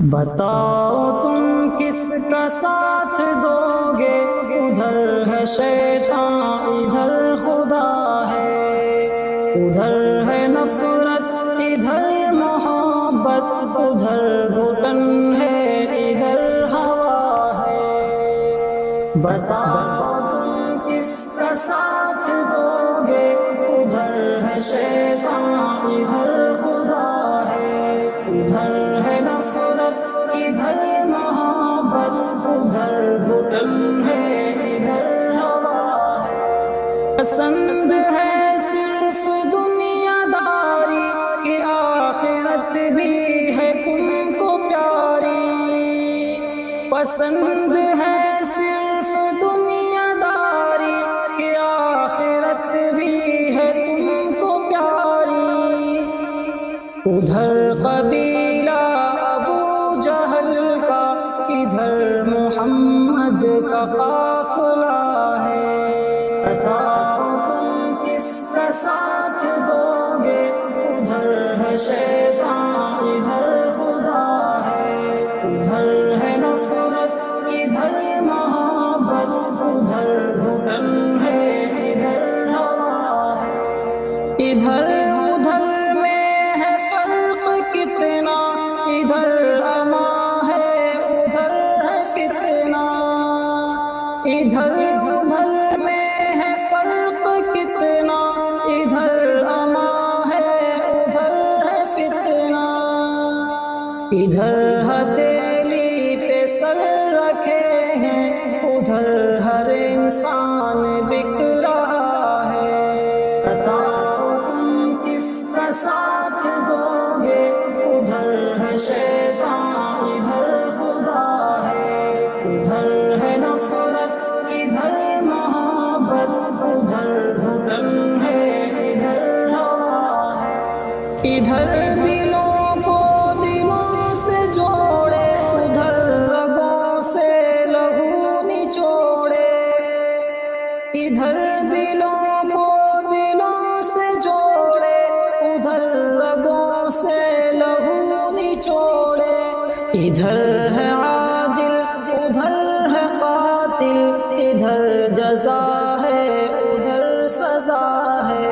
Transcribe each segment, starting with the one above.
بتاؤ تم کس کا ساتھ دو گے، ادھر ہے شیطان ادھر خدا ہے، ادھر ہے نفرت ادھر محبت، ادھر گھٹن ہے ادھر ہوا ہے۔ بتاؤ تم کس کا ساتھ دو گے، ادھر ہے شیطان ادھر خدا ہے، ادھر ہے نفرت ادھر محبت، ادھر گھٹن ہے ادھر ہوا ہے۔ پسند ہے صرف دنیا داری کہ آخرت بھی ہے تم کو پیاری، پسند ہے صرف دنیا داری کہ آخرت بھی ہے تم کو پیاری۔ ادھر قبیلہ ابو جہل کا، ادھر محمد کا قافلہ ہے۔ بتاؤ تم کس کا ساتھ دو گے، ادھر ہے شیطان ادھر خدا ہے، ادھر ہے نفرت ادھر محبت، ادھر گھٹن ہے ادھر ہوا ہے۔ ادھر ادھر میں ہے فرق کتنا، ادھر اما ہے ادھر ہے فتنہ، ادھر ادھر میں ہے فرق کتنا، ادھر اما ہے ادھر ہے فتنہ۔ ادھر ہتھیلی پہ سر رکھے ہیں، ادھر ہر انسان بک رہا ہے۔ بتاؤ تم کس کا ساتھ دو گے، ادھر ہے شیطان ادھر خدا ہے، ادھر ہے نفرت ادھر محبت، ادھر گھٹن ہے ادھر ہوا ہے۔ ادھر دلوں کو دلوں سے جوڑے، ادھر رگوں سے لہو نچوڑے، ادھر دلوں کو دلوں سے جوڑے، ادھر رگوں سے لہو نچوڑے۔ ادھر ہے عادل ادھر ہے قاتل، ادھر جزا ہے ادھر سزا ہے۔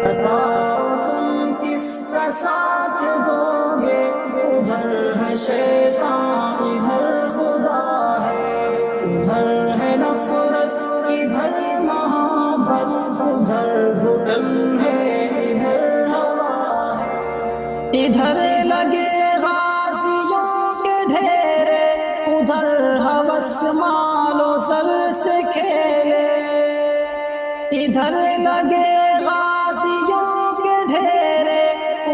بتاؤ تم کس کا ساتھ دو گے، ادھر ہے شیطان ادھر خدا ہے، ادھر ہے نفرت ادھر محبت، ادھر گھٹن ہے ادھر ہوا ہے۔ ادھر لگے غازیوں کے ڈھیرے، ادھر ہوس مال و زر سے کھیلے، ادھر لگے غازیوں کے ڈھیرے،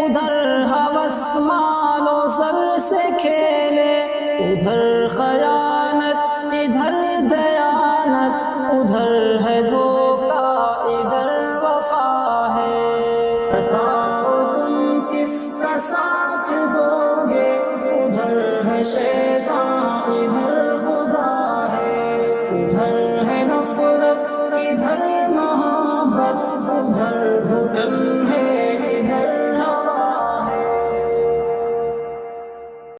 ادھر ہوس مال و زر سے کھیلے، ادھر خیانت ادھر دیانت، ادھر ہے دھوکہ ادھر وفا ہے۔ بتاؤ تم کس کا ساتھ دو گے، ادھر ہے شیطان ادھر خدا ہے، ادھر ہے نفرت ادھر محبت، ادھر گھٹن ہے